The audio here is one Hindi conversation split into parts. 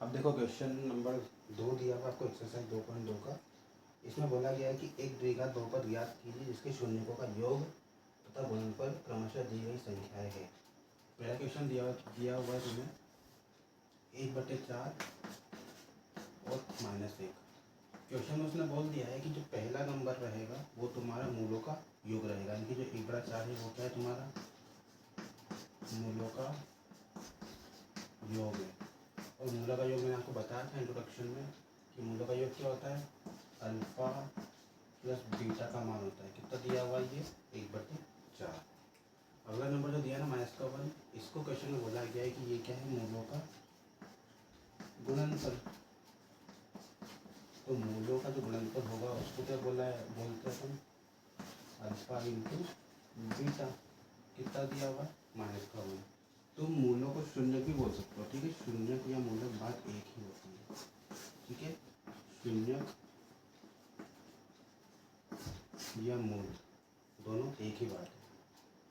अब देखो क्वेश्चन नंबर 2 दिया हुआ आपको एक्सरसाइज 2.2 का। इसमें बोला गया है कि एक द्विघात बहुपद ज्ञात कीजिए जिसके शून्यकों का योग तथा गुणनफल क्रमशः दी गई संख्याएं है। पहला क्वेश्चन दिया हुआ है तुम्हें 1/4 और -1। क्वेश्चन में उसने बोल दिया है कि जो पहला नंबर रहेगा वो तुम्हारा मूलों का योग रहेगा, यानी कि जो 1/4 है वो क्या है तुम्हारा मूलों का योग है। और मूलों का योग मैंने आपको बताया था इंट्रोडक्शन में कि मूलों का योग क्या होता है, अल्फा प्लस बीटा का मान होता है। कितना दिया हुआ है ये 1/4। अगला नंबर जो दिया है ना -1, इसको क्वेश्चन में बोला गया है कि ये क्या है मूलों का गुणनफल। तो मूलों का जो गुणनफल होगा उसको क्या बोलते हैं अपन अल्फा इंटू बीटा। कितना दिया हुआ -1। तुम मूलों को शून्य भी बोल सकते हो, ठीक है। शून्य या मूलक बात एक ही होती है, ठीक है। शून्य या मूल दोनों एक ही बात है।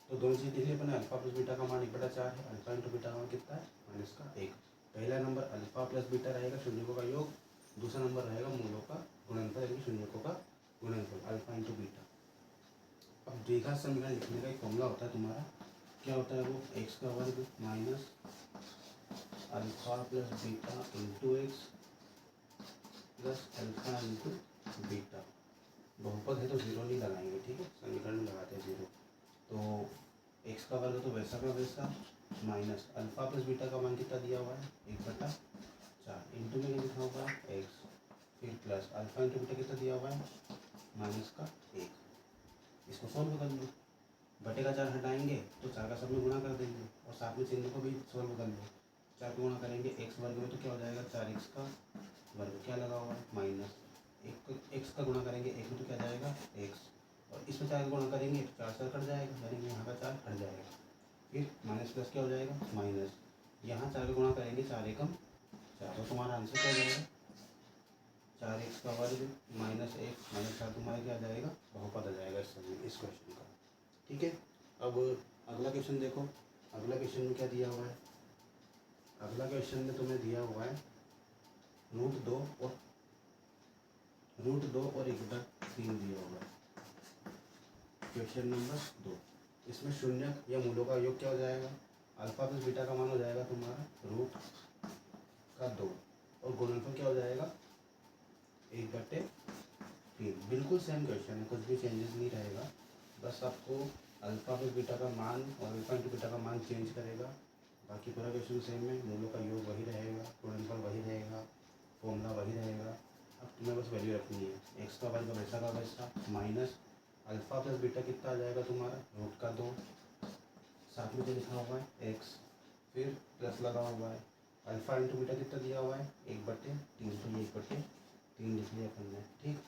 तो दोनों चीज़ देख लिया अपने। अल्फा प्लस बीटा का मान 1/4 है। अल्फा इंटू बीटा का मान कितना है -1। पहला नंबर अल्फा प्लस बीटा रहेगा शून्यकों का योग, दूसरा नंबर रहेगा मूलों का गुणनफल यानी शून्यकों का गुणनफल अल्फा इंटू बीटा। अब द्विघात समीकरण लिखने का एक फॉर्मूला होता है तुम्हारा, क्या होता है वो एक्स का वर्ग minus alpha plus beta into x plus alpha into beta. बहुपद है तो जीरो नहीं लगाएंगे, ठीक है। समीकरण में लगाते हैं जीरो। तो एक्स का वर्ग तो वैसा का वैसा माइनस अल्फा प्लस बीटा का मान कितना दिया हुआ है 1/4 इंटू में क्या लिखा हुआ है एक्स, फिर प्लस अल्फा इंटू बीटा कितना दिया हुआ है -1। इसको सॉल्व कर लो। बटे का 4 हटाएंगे तो 4 का सब में गुणा कर देंगे और साथ में चिन्ह को भी सॉल्व कर लो। 4 को गुणा करेंगे एक्स वर्ग में तो क्या हो जाएगा 4x का वर्ग, क्या लगा हुआ है माइनस एक्स का गुणा करेंगे एक में तो क्या जाएगा एक्स, और इसमें 4 का गुणा करेंगे तो 4 से कट जाएगा, यानी कि यहाँ का 4 हट जाएगा। फिर माइनस प्लस क्या हो जाएगा माइनस, यहाँ 4 का गुणा करेंगे 4 एकम 4, तो तुम्हारा आंसर क्या हो जाएगा 4x का वर्ग -1 -4 तुम्हारा क्या आ जाएगा बहुपद आ जाएगा इस क्वेश्चन का, ठीक है। अब अगला क्वेश्चन देखो। अगला क्वेश्चन में क्या दिया हुआ है, अगला क्वेश्चन में तुम्हें दिया हुआ है √2 और 1/3 दिया हुआ है। Question number 2। इसमें शून्य या मूलों का योग क्या हो जाएगा, अल्फा प्लस बीटा का मान हो जाएगा तुम्हारा √2 और गुणनफल क्या हो जाएगा 1/3। बिल्कुल सेम क्वेश्चन है, कुछ भी चेंजेस नहीं रहेगा। बस आपको अल्फा प्लस बीटा का मान और अल्फा इंटू बीटा का मान चेंज करेगा, बाकी पूरा क्वेश्चन सेम है। मूलों का योग वही रहेगा, गुणनफल वही रहेगा, फॉर्मूला वही रहेगा। अब तुम्हें बस वैल्यू रखनी है। एक्स का वर्ग वैसा का वैसा माइनस अल्फा प्लस बीटा कितना आ जाएगा तुम्हारा √2, साथ में जो लिखा हुआ है एक्स, फिर प्लस लगा हुआ है अल्फा इंटू बीटा कितना दिया हुआ है 1/3, तो ये 1/3 लिख लिया अपन ने, ठीक।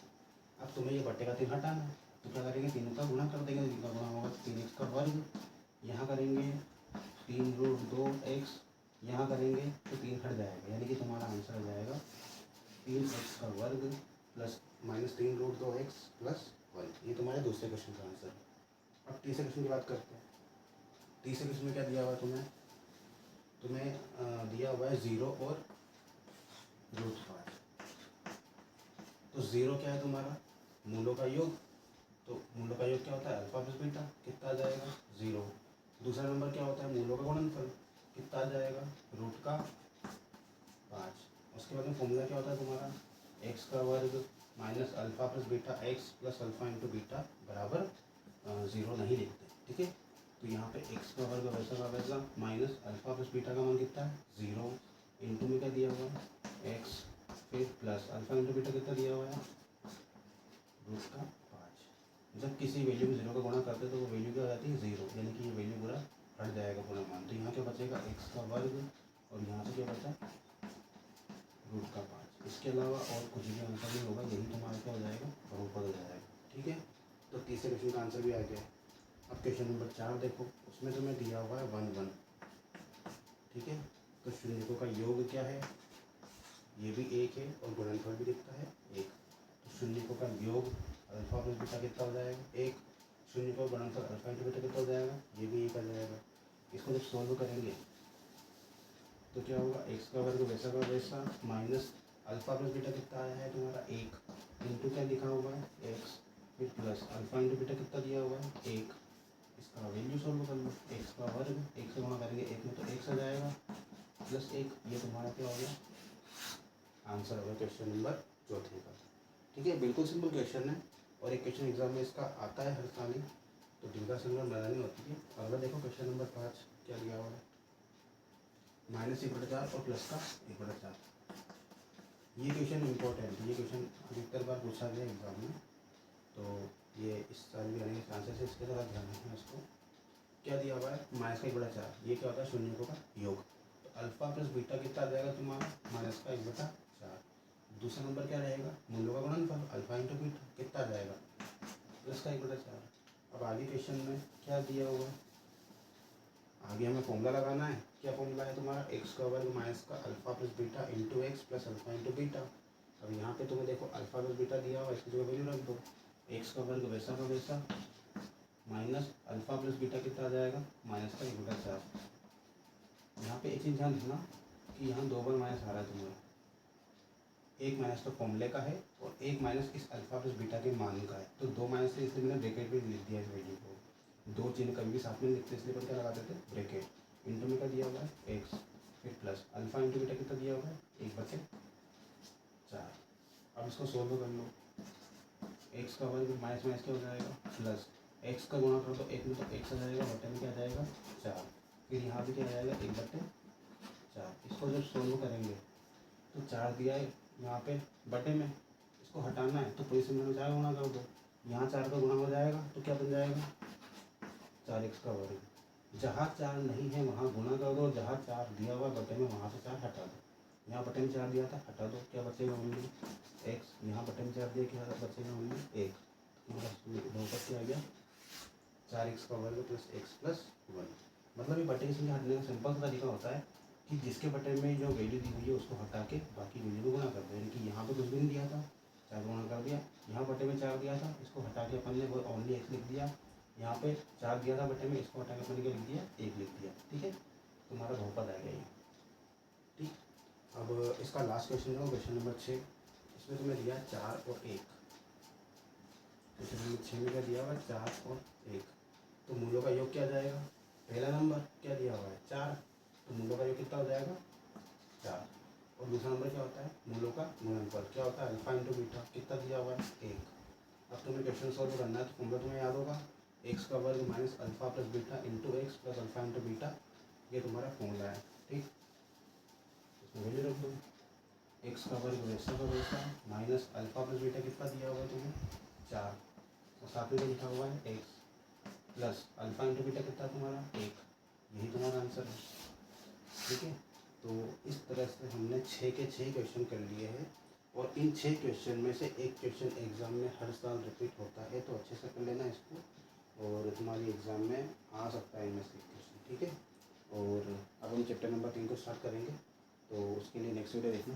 अब तुम्हें ये बट्टे का 3 हटाना है, तो क्या करेंगे तीनों का गुणा कर देंगे। तीन का गुणा होगा 3x का वर्ग, यहाँ करेंगे 3√2x, यहाँ करेंगे तो 3 हट जाएगा, यानी कि तुम्हारा आंसर आ जाएगा 3x का वर्ग प्लस -3√2x प्लस 1। ये तुम्हारे दूसरे क्वेश्चन का आंसर है। अब तीसरे क्वेश्चन की बात करते हैं। तीसरे क्वेश्चन में क्या दिया हुआ है तुम्हें दिया हुआ है 0 और √5। तो 0 क्या है तुम्हारा मूलों का योग, तो मूलों का योग क्या होता है अल्फा प्लस बीटा, कितना आ जाएगा 0। दूसरा नंबर क्या होता है मूलों का गुणनफल, कितना आ जाएगा √5। उसके बाद में फॉर्मूला क्या होता है तुम्हारा एक्स का वर्ग minus alpha plus beta x plus alpha into beta बराबर 0 नहीं लिखते, ठीक है। तो यहाँ पे एक्स का वर्ग वैसा का वैसा माइनस अल्फा प्लस बीटा का मान कितना है 0 इंटू में क्या दिया हुआ है एक्स, फिर प्लस अल्फा इंटू बीटा कितना दिया हुआ है √5। जब किसी वैल्यू में 0 का गुणा करते हैं तो वो वैल्यू क्या हो जाती है 0, यानी कि ये वैल्यू पूरा हट जाएगा पूरा मान। तो यहाँ क्या बचेगा एक्स का वर्ग और यहाँ से क्या बचा √5। इसके अलावा और कुछ भी आंसर नहीं होगा, यही तुम्हारा क्या हो जाएगा बहुपद हो जाएगा, ठीक है। तो तीसरे क्वेश्चन का आंसर भी आ गया। अब क्वेश्चन नंबर 4 देखो, उसमें तुम्हें दिया हुआ है 1 1, ठीक है। तो शून्यकों का योग क्या है, ये भी 1 है और गुणनफल भी दिखता है 1। तो शून्यकों का योग अल्फा प्लस बीटा कितना हो जाएगा 1, शून्य का गुणनफल अल्फा इंटू बीटा कितना हो जाएगा ये भी 1 आ जाएगा। इसको जब सॉल्व करेंगे तो क्या होगा, एक्स का वर्ग वैसा का वैसा माइनस अल्फा प्लस बीटा कितना आया है तुम्हारा 1 इंटू क्या लिखा हुआ है एक्स, फिर प्लस अल्फा इंटू बीटा कितना दिया हुआ है 1। इसका वैल्यू सॉल्व कर लो, एक्स का वर्ग 1 से गुणा करेंगे 1 में तो एक्स आ जाएगा प्लस 1, ये तुम्हारा क्या हो गया आंसर होगा क्वेश्चन नंबर चौथे का। ठीक है, बिल्कुल सिंपल क्वेश्चन है और एक क्वेश्चन एग्जाम में इसका आता है हर साल ही, तो जिनका सिंगल बनानी होती है। अगला देखो क्वेश्चन नंबर 5 क्या दिया हुआ है, -1/4 और प्लस का 1/4। ये क्वेश्चन इम्पोर्टेंट है, ये क्वेश्चन अधिकतर बार पूछा गया एग्जाम में, तो ये इस साल भी आने के चांसेस है, इसके थोड़ा ध्यान रखना इसको। क्या दिया हुआ है -1/4, ये क्या होता है शून्यों का योग। तो अल्फा प्लस बीटा कितना आ जाएगा तुम्हारा -1/4। दूसरा नंबर क्या रहेगा मूल्यों का गुणनफल अल्फा इंटू बीटा कितना आ जाएगा प्लस का 1/4। अब आगे क्वेश्चन में क्या दिया हुआ है, आगे हमें फॉर्मूला लगाना है। क्या फॉर्मूला है तुम्हारा एक्स का वर्ग माइनस का alpha plus beta into x plus alpha into beta. अब यहाँ पे तुम्हें देखो अल्फा प्लस बीटा दिया हुआ है, इसकी जगह वैल्यू रख दो, एक्स का वर्ग वैसा का वैसा माइनस अल्फा प्लस बीटा कितना आ जाएगा माइनस का 1/4। यहाँ पे एक चीज़ ध्यान रखना कि यहाँ 2 बार माइनस आ रहा है तुम्हारा, एक माइनस तो फॉर्मूले का है और एक माइनस इस अल्फा प्लस बीटा के मान का है। तो 2 माइनस से इसलिए मैंने ब्रैकेट में लिख दिया इस वैल्यू को, दो चिन्ह कभी भी साथ में लिखते इसलिए पर क्या लगा देते ब्रैकेट। इंटू में क्या दिया हुआ है एक्स, फिर प्लस अल्फा इंटू बीटा कितना दिया हुआ है 1/4। अब इसको सोल्व कर लो, एक्स का वर्ग माइनस माइनस क्या हो जाएगा प्लस, एक्स का गुणा करो तो एक में तो एक्स आ जाएगा, बटे में क्या आ जाएगा 4, फिर यहाँ भी क्या आ जाएगा 1/4। इसको जब सोल्व करेंगे तो 4 दिया है यहाँ पे बटे में, इसको हटाना है तो पोजीशन में 4 गुणा कर दो, यहाँ 4 का गुणा हो जाएगा तो क्या बन जाएगा 4x का वर्ग। जहाँ 4 नहीं है वहाँ गुणा कर दो, जहाँ 4 दिया हुआ बटे में वहाँ से 4 हटा दो। यहाँ बटे में 4 दिया था हटा दो, क्या बचेगा ओनली x, यहाँ बटे में 4 दिया क्या बचेगा ओनली 1। बहुपद क्या आ गया 4x का वर्ग प्लस x प्लस 1। मतलब ये बटे की संख्या हटने का सिंपल तरीका होता है कि जिसके बटे में जो वैल्यू दी हुई है उसको हटा के बाकी वैल्यू को गुणा कर दो। यानी कि यहाँ पे कुछ भी नहीं दिया था 4 गुणा कर दिया, यहाँ बटे में 4 दिया था इसको हटा के अपन ने वो ओनली x लिख दिया, यहाँ पे 4 दिया था बटे में इसको हटा के अपन ने लिख दिया 1 लिख दिया। ठीक है, तुम्हारा बहुपद आ गया ये। ठीक, अब इसका लास्ट क्वेश्चन है क्वेश्चन नंबर 6, इसमें तुम्हें दिया 4 और 1। क्वेश्चन नंबर 6 में क्या दिया हुआ है 4 और 1, तो मूल्यों का योग क्या जाएगा, पहला नंबर क्या दिया हुआ है 4, तो मूल्यों का योग कितना हो जाएगा 4, और दूसरा नंबर क्या होता है मूल्यों का गुणनफल क्या होता है अल्फा इंटू बीटा कितना दिया हुआ है 1। अब तुम्हें क्वेश्चन सॉल्व करना है तो फॉर्मूला तुम्हें याद होगा एक्स का वर्ग minus alpha plus beta into x plus alpha into beta, ये तुम्हारा फॉर्मूला है। ठीक, इसमें वैल्यू रख दो, एक्स का वर्ग वैसा का वैसा माइनस अल्फा प्लस बीटा कितना दिया हुआ है तुम्हें 4, और साथ में लिखा हुआ है x plus alpha into beta कितना तुम्हारा 1, यही तुम्हारा आंसर है। ठीक है, तो इस तरह से हमने 6 के 6 क्वेश्चन कर लिए हैं और इन 6 क्वेश्चन में से एक क्वेश्चन एग्ज़ाम में हर साल रिपीट होता है, तो अच्छे से कर लेना इसको और तुम्हारी एग्ज़ाम में आ सकता है इनमें से क्वेश्चन। ठीक है, और अब हम चैप्टर नंबर 3 को स्टार्ट करेंगे, तो उसके लिए नेक्स्ट वीडियो देखना।